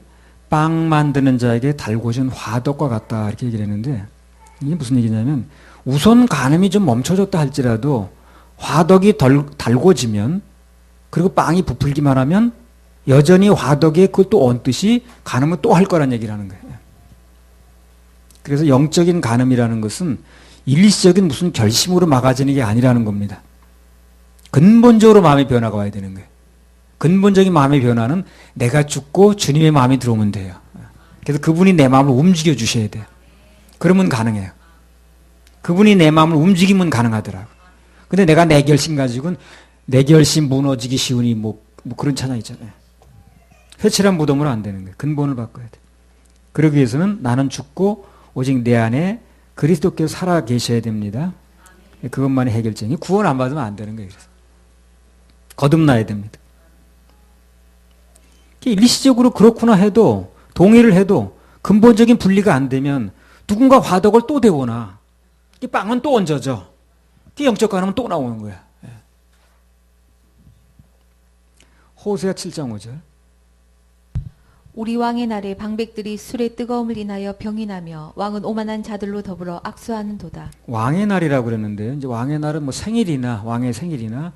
빵 만드는 자에게 달궈진 화덕과 같다 이렇게 얘기를 했는데 이게 무슨 얘기냐면 우선 가늠이 좀 멈춰졌다 할지라도 화덕이 달궈지면 그리고 빵이 부풀기만 하면 여전히 화덕에 그걸 또 얹듯이 가늠을 또 할 거란 얘기를 하는 거예요. 그래서 영적인 가늠이라는 것은 일시적인 무슨 결심으로 막아지는 게 아니라는 겁니다. 근본적으로 마음의 변화가 와야 되는 거예요. 근본적인 마음의 변화는 내가 죽고 주님의 마음이 들어오면 돼요. 그래서 그분이 내 마음을 움직여 주셔야 돼요. 그러면 가능해요. 그분이 내 마음을 움직이면 가능하더라고. 근데 내가 내 결심 가지고는 내 결심 무너지기 쉬우니 뭐 그런 찬양 있잖아요. 회칠한 무덤으로 안 되는 거예요. 근본을 바꿔야 돼. 그러기 위해서는 나는 죽고 오직 내 안에 그리스도께서 살아 계셔야 됩니다. 그것만이 해결점이 구원 안 받으면 안 되는 거예요. 그래서 거듭나야 됩니다. 일시적으로 그렇구나 해도 동의를 해도 근본적인 분리가 안 되면 누군가 화덕을 또 데워놔. 이 빵은 또 얹어져. 영적 가늠은 또 나오는 거야. 호세아 7장 5절. 우리 왕의 날에 방백들이 술의 뜨거움을 인하여 병이 나며 왕은 오만한 자들로 더불어 악수하는도다. 왕의 날이라고 그랬는데 이제 왕의 날은 뭐 생일이나 왕의 생일이나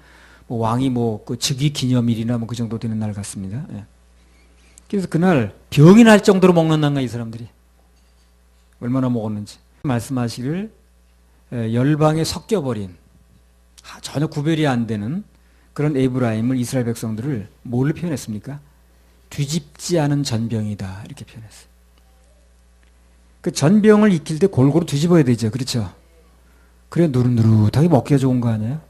뭐 왕이 뭐 그 즉위 기념일이나 뭐 그 정도 되는 날 같습니다. 예. 그래서 그날 병이 날 정도로 먹는단가 이 사람들이 얼마나 먹었는지 말씀하시기를 열방에 섞여버린 전혀 구별이 안 되는 그런 에브라임을 이스라엘 백성들을 뭘로 표현했습니까? 뒤집지 않은 전병이다 이렇게 표현했어요. 그 전병을 익힐 때 골고루 뒤집어야 되죠. 그렇죠? 그래 누릇누릇하게 먹기가 좋은 거 아니에요?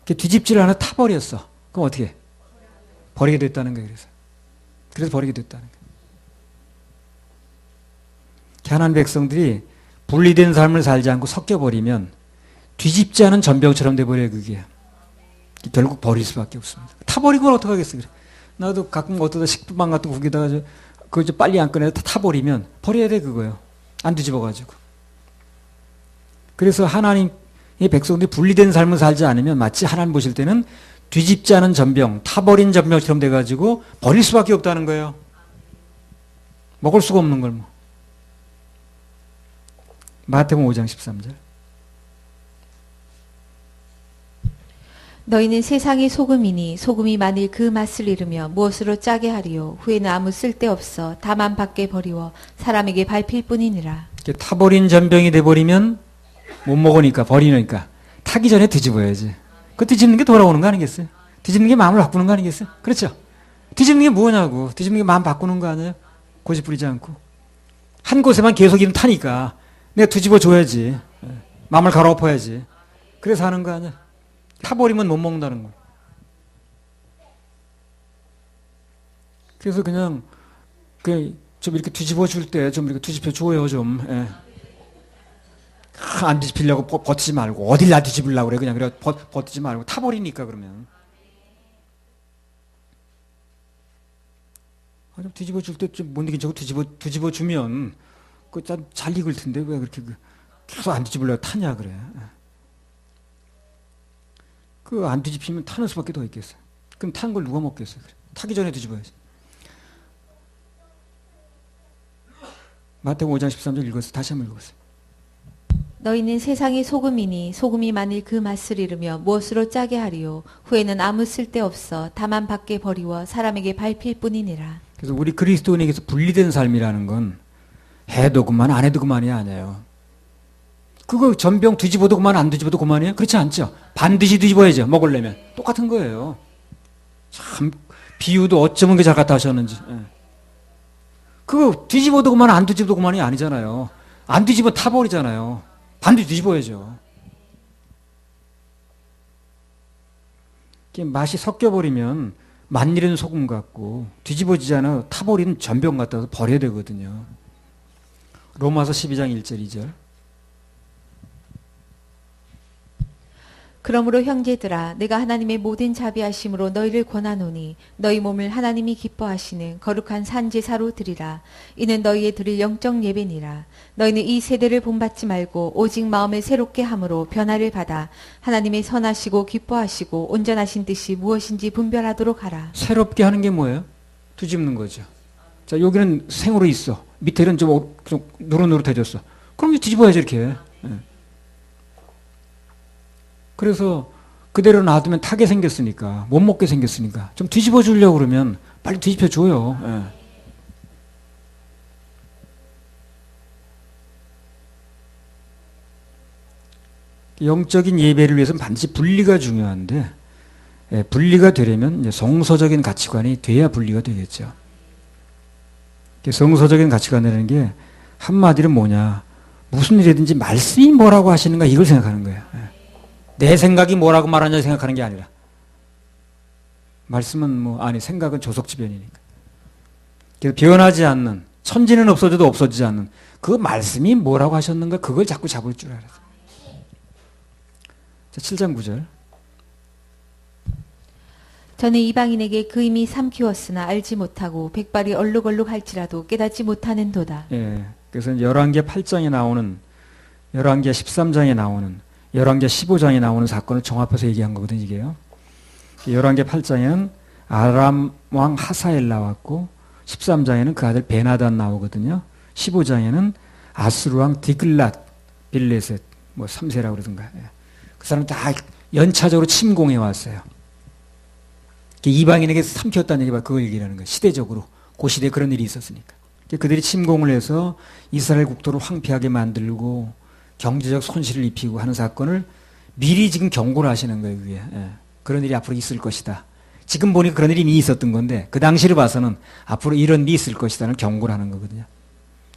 뒤집지를 않아 타버렸어. 그럼 어떻게 해? 버리게 됐다는 거예요. 그래서 버리게 됐다는 거예요. 가나안 백성들이 분리된 삶을 살지 않고 섞여버리면 뒤집지 않은 전병처럼 돼버려요. 그게 결국 버릴 수밖에 없습니다. 타버리고 어떡하겠어. 그래. 나도 가끔 어떠다 식빵 같은 거 거기다가 그거 이제 빨리 안 꺼내서 타버리면 버려야 돼. 그거요. 안 뒤집어가지고. 그래서 하나님의 백성들이 분리된 삶을 살지 않으면 마치 하나님 보실 때는 뒤집지 않은 전병, 타버린 전병처럼 돼가지고 버릴 수밖에 없다는 거예요. 먹을 수가 없는 걸 뭐. 마태복음 5장 13절. 너희는 세상의 소금이니 소금이 만일 그 맛을 잃으며 무엇으로 짜게 하리요 후에는 아무 쓸데없어 다만 밖에 버리워 사람에게 밟힐 뿐이니라. 이렇게 타버린 전병이 돼버리면 못 먹으니까 버리니까 타기 전에 뒤집어야지. 그 뒤집는 게 돌아오는 거 아니겠어요? 뒤집는 게 마음을 바꾸는 거 아니겠어요? 그렇죠? 뒤집는 게 뭐냐고. 뒤집는 게 마음 바꾸는 거 아니에요? 고집 부리지 않고. 한 곳에만 계속 이름 타니까 내가 뒤집어 줘야지. 마음을 갈아엎어야지. 그래서 하는 거 아니야? 타버리면 못 먹는다는 거. 그래서 그냥 좀 이렇게 뒤집어 줄 때 좀 이렇게 뒤집혀 줘요 좀. 예. 안 뒤집히려고 버티지 말고 어딜 나 뒤집으려고 그래. 그냥 버티지 말고 타버리니까 그러면. 좀 뒤집어 줄 때 좀 못 이긴 척 뒤집어 주면 그 잘 익을 텐데 왜 그렇게 계속 안 뒤집으려고 타냐 그래. 그 안 뒤집히면 타는 수밖에 더 있겠어요. 그럼 타는 걸 누가 먹겠어요? 그래. 타기 전에 뒤집어야지. 마태복음 5장 13절 읽었어요. 다시 한번 읽었어요. 너희는 세상의 소금이니 소금이 만일 그 맛을 잃으며 무엇으로 짜게 하리요 후에는 아무 쓸데없어 다만 밖에 버리워 사람에게 밟힐 뿐이니라. 그래서 우리 그리스도인에게서 분리된 삶이라는 건 해도 그만 안 해도 그만이 아니에요. 그거 전병 뒤집어도 그만 안 뒤집어도 그만이에요? 그렇지 않죠? 반드시 뒤집어야죠. 먹으려면. 똑같은 거예요. 참 비유도 어쩌면 잘 갖다 하셨는지. 그거 뒤집어도 그만 안 뒤집어도 그만이 아니잖아요. 안 뒤집어 타버리잖아요. 반드시 뒤집어야죠. 맛이 섞여버리면 만일은 소금 같고 뒤집어지잖아요. 타버리는 전병 같아서 버려야 되거든요. 로마서 12장 1절 2절. 그러므로 형제들아 내가 하나님의 모든 자비하심으로 너희를 권하노니 너희 몸을 하나님이 기뻐하시는 거룩한 산제사로 드리라. 이는 너희의 드릴 영적 예배니라. 너희는 이 세대를 본받지 말고 오직 마음을 새롭게 함으로 변화를 받아 하나님의 선하시고 기뻐하시고 온전하신 뜻이 무엇인지 분별하도록 하라. 새롭게 하는 게 뭐예요? 뒤집는 거죠. 자, 여기는 생으로 있어. 밑에는 좀 노릇노릇해졌어. 그럼 뒤집어야지 이렇게. 그래서 그대로 놔두면 타게 생겼으니까 못 먹게 생겼으니까 좀 뒤집어 주려고 그러면 빨리 뒤집혀 줘요. 영적인 예배를 위해서는 반드시 분리가 중요한데 분리가 되려면 이제 성서적인 가치관이 돼야 분리가 되겠죠. 성서적인 가치관이라는 게 한마디로 뭐냐, 무슨 일이든지 말씀이 뭐라고 하시는가 이걸 생각하는 거예요. 내 생각이 뭐라고 말하냐 생각하는 게 아니라 말씀은 생각은 조석지변이니까. 그래서 변하지 않는, 천지는 없어져도 없어지지 않는 그 말씀이 뭐라고 하셨는가 그걸 자꾸 잡을 줄 알아요. 자, 7장 9절. 저는 이방인에게 그 이미 삼키웠으나 알지 못하고 백발이 얼룩얼룩할지라도 깨닫지 못하는도다. 예, 그래서 열왕기하 8장에 나오는, 열왕기하 13장에 나오는, 열왕기하 15장에 나오는 사건을 종합해서 얘기한 거거든요. 이게요. 열왕기하 8장에는 아람 왕 하사엘 나왔고 13장에는 그 아들 베나단 나오거든요. 15장에는 아수르 왕 디글랏 빌레셋 3세라고 그러던가. 그 사람 다 연차적으로 침공해 왔어요. 이방인에게 삼켰다는 얘기가 그걸 얘기하는 거예요. 시대적으로. 그 시대에 그런 일이 있었으니까. 그들이 침공을 해서 이스라엘 국토를 황폐하게 만들고 경제적 손실을 입히고 하는 사건을 미리 지금 경고를 하시는 거예요. 위에. 그런 일이 앞으로 있을 것이다. 지금 보니까 그런 일이 이미 있었던 건데 그 당시를 봐서는 앞으로 이런 일이 있을 것이다는 경고를 하는 거거든요.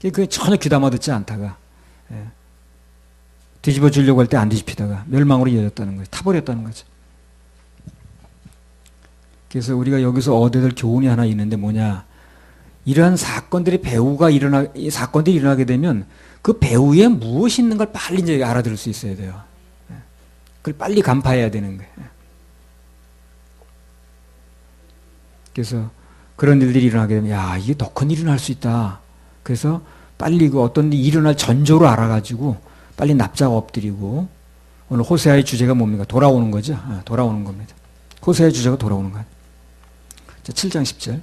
그게 전혀 귀담아 듣지 않다가 뒤집어 주려고 할 때 안 뒤집히다가 멸망으로 이어졌다는 거예요. 타버렸다는 거죠. 그래서 우리가 여기서 얻어야 될 교훈이 하나 있는데 뭐냐, 이러한 사건들이 사건들이 일어나게 되면 그 배후에 무엇이 있는 걸 빨리 이제 알아들을 수 있어야 돼요. 그걸 빨리 간파해야 되는 거예요. 그래서 그런 일들이 일어나게 되면 야, 이게 더 큰 일이 날 수 있다. 그래서 빨리 그 어떤 일이 일어날 전조를 알아가지고 빨리 납작 엎드리고, 오늘 호세아의 주제가 뭡니까? 돌아오는 거죠. 돌아오는 겁니다. 호세아의 주제가 돌아오는 거예요. 자, 7장 10절.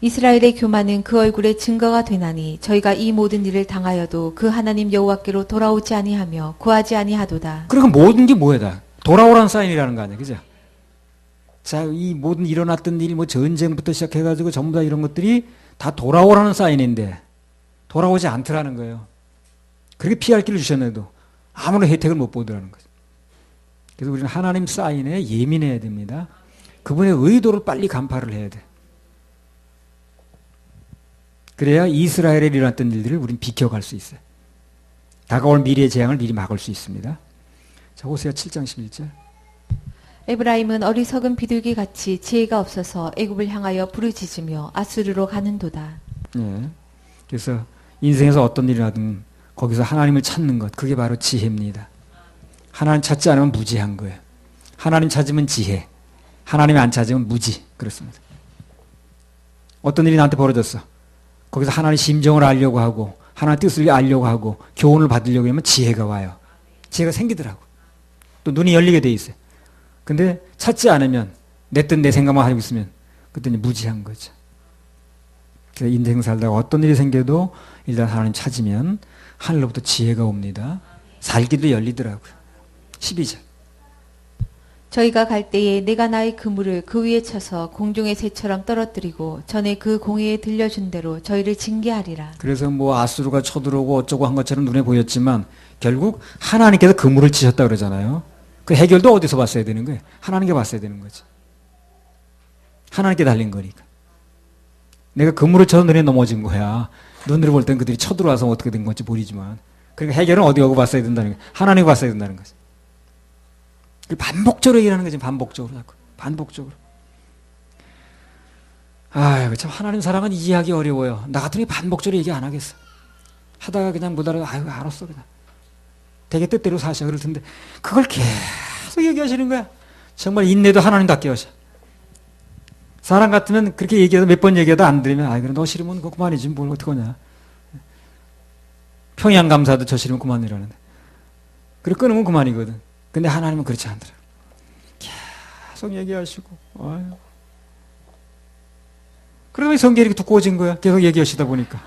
이스라엘의 교만은 그 얼굴에 증거가 되나니 저희가 이 모든 일을 당하여도 그 하나님 여호와께로 돌아오지 아니하며 구하지 아니하도다. 그러니까 모든 게 뭐야? 돌아오라는 사인이라는 거 아니에요. 그죠? 자, 이 모든 일어났던 일, 뭐 전쟁부터 시작해가지고 전부 다 이런 것들이 다 돌아오라는 사인인데 돌아오지 않더라는 거예요. 그렇게 피할 길을 주셨는데도 아무런 혜택을 못 보더라는 거죠. 그래서 우리는 하나님 사인에 예민해야 됩니다. 그분의 의도를 빨리 간파를 해야 돼. 그래야 이스라엘에 일어났던 일들을 우리는 비켜갈 수 있어요. 다가올 미래의 재앙을 미리 막을 수 있습니다. 자, 호세아 7장 11절. 에브라임은 어리석은 비둘기 같이 지혜가 없어서 애굽을 향하여 부르짖으며 아수르로 가는도다. 예. 그래서 인생에서 어떤 일이 나든 거기서 하나님을 찾는 것, 그게 바로 지혜입니다. 하나님 찾지 않으면 무지한 거예요. 하나님 찾으면 지혜, 하나님 안 찾으면 무지. 그렇습니다. 어떤 일이 나한테 벌어졌어. 거기서 하나님 심정을 알려고 하고 하나님 뜻을 알려고 하고 교훈을 받으려고 하면 지혜가 와요. 지혜가 생기더라고. 또 눈이 열리게 돼 있어요. 근데 찾지 않으면 내 뜻 내 생각만 하고 있으면 그때는 무지한 거죠. 그래서 인생 살다가 어떤 일이 생겨도 일단 하나님 찾으면 하늘로부터 지혜가 옵니다. 살기도 열리더라고요. 12절. 저희가 갈 때에 내가 나의 그물을 그 위에 쳐서 공중의 새처럼 떨어뜨리고 전에 그 공회에 들려준 대로 저희를 징계하리라. 그래서 뭐 아수르가 쳐들어오고 어쩌고 한 것처럼 눈에 보였지만 결국 하나님께서 그물을 치셨다 그러잖아요. 그 해결도 어디서 봤어야 되는 거예요? 하나님께 봤어야 되는 거죠. 하나님께 달린 거니까. 내가 그물을 쳐서 눈에 넘어진 거야. 눈으로 볼 땐 그들이 쳐들어와서 어떻게 된 건지 모르지만. 그러니까 해결은 어디 오고 봤어야 된다는 거예요. 하나님께 봤어야 된다는 거죠. 반복적으로 얘기하는 거지. 반복적으로 자꾸. 반복적으로. 아이고 참 하나님 사랑은 이해하기 어려워요. 나 같으면 반복적으로 얘기 안 하겠어. 하다가 그냥 못 알아. 아이고 알았어 그냥. 되게 뜻대로 사셔 그럴 텐데 그걸 계속 얘기하시는 거야. 정말 인내도 하나님답게 하셔. 사람 같으면 그렇게 얘기해도 몇 번 얘기해도 안 들으면 아이 그래 너 싫으면 그거 그만이지 뭘 어떡하냐. 평양감사도 저 싫으면 그만이라는데. 그래 끊으면 그만이거든. 근데 하나님은 그렇지 않더라. 계속 얘기하시고 아유. 그러다 성경이 이렇게 두꺼워진 거야. 계속 얘기하시다 보니까.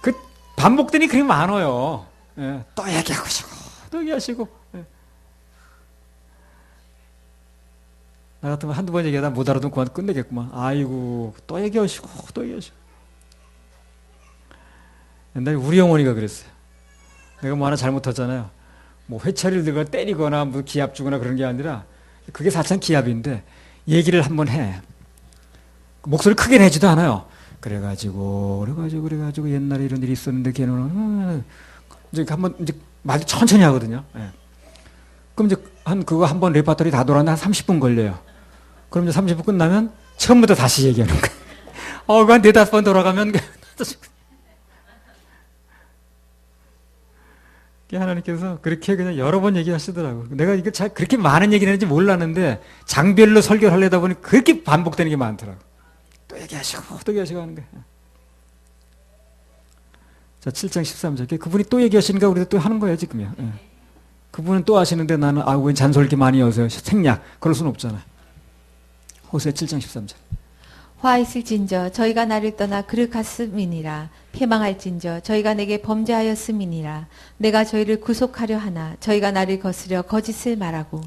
그 반복되니 그렇게 많아요. 예, 또 얘기하시고 또 얘기하시고. 예. 나 같으면 한두 번 얘기하다 못 알아듣고 그만 끝내겠구만. 아이고 또 얘기하시고 또 얘기하시고. 옛날에 우리 어머니가 그랬어요. 내가 뭐 하나 잘못하잖아요. 뭐 회차리를 들고 때리거나 뭐 기합 주거나 그런 게 아니라 그게 사실은 기합인데 얘기를 한번 해. 목소리 크게 내지도 않아요. 그래가지고 옛날에 이런 일이 있었는데 걔는 이제 한번 이제 말 천천히 하거든요. 예. 그럼 이제 그거 한번 레파토리 다 돌았는데 한 30분 걸려요. 그럼 이제 30분 끝나면 처음부터 다시 얘기하는 거예요. 그 한 4-5번 돌아가면 하나님께서 그렇게 그냥 여러 번 얘기하시더라고요. 내가 이거 잘 그렇게 많은 얘기를 했는지 몰랐는데 장별로 설교를 하려다 보니 그렇게 반복되는 게 많더라고요. 또 얘기하시고 또 얘기하시고 하는 거예요. 자, 7장 13절. 그분이 또 얘기하시니까 우리도 또 하는 거예요, 지금요. 예. 그분은 또 하시는데 나는 왜 잔소리 이렇게 많이 여세요? 생략. 그럴 수는 없잖아요. 호세아 7장 13절. 화 있을진저 저희가 나를 떠나 그릇 갔음이니라. 패망할진저 저희가 내게 범죄하였음이니라. 내가 저희를 구속하려 하나 저희가 나를 거스려 거짓을 말하고.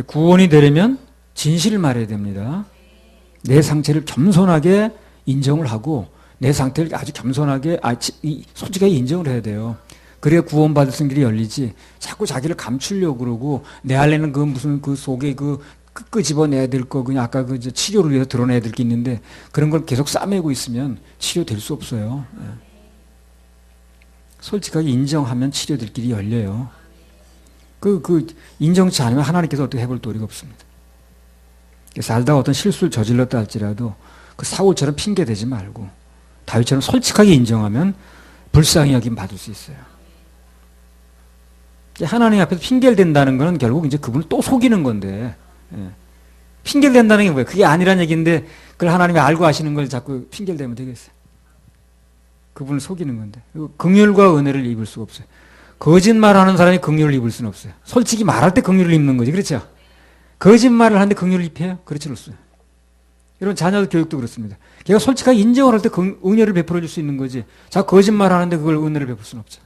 구원이 되려면 진실을 말해야 됩니다. 내 상태를 겸손하게 인정을 하고 내 상태를 아주 겸손하게 솔직하게 인정을 해야 돼요. 그래야 구원받을 수 있는 길이 열리지. 자꾸 자기를 감추려고 그러고 내 안에는 그 무슨 그 속에 그 끄집어내야 될 거 그냥 아까 그 치료를 위해서 드러내야 될 게 있는데 그런 걸 계속 싸매고 있으면 치료될 수 없어요. 예. 솔직하게 인정하면 치료될 길이 열려요. 인정치 않으면 하나님께서 어떻게 해볼 도리가 없습니다. 살다가 어떤 실수를 저질렀다 할지라도 그 사울처럼 핑계 대지 말고 다윗처럼 솔직하게 인정하면 불쌍히 여김 받을 수 있어요. 하나님 앞에서 핑계를 댄다는 거는 결국 이제 그분을 또 속이는 건데, 예. 핑계를 댄다는 게 뭐예요? 그게 아니란 얘기인데 그걸 하나님이 알고 하시는 걸 자꾸 핑계를 대면 되겠어요. 그분을 속이는 건데. 긍휼과 은혜를 입을 수가 없어요. 거짓말하는 사람이 긍휼을 입을 수는 없어요. 솔직히 말할 때 긍휼을 입는 거지, 그렇죠? 거짓말을 하는데 긍휼을 입혀요? 그렇지 않습니다. 여러분 자녀들 교육도 그렇습니다. 걔가 솔직하게 인정을 할 때 은혜를 베풀어 줄 수 있는 거지. 자꾸 거짓말하는데 그걸 은혜를 베풀 수는 없죠.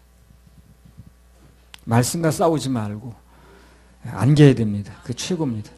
말씀과 싸우지 말고 안겨야 됩니다. 그 최고입니다.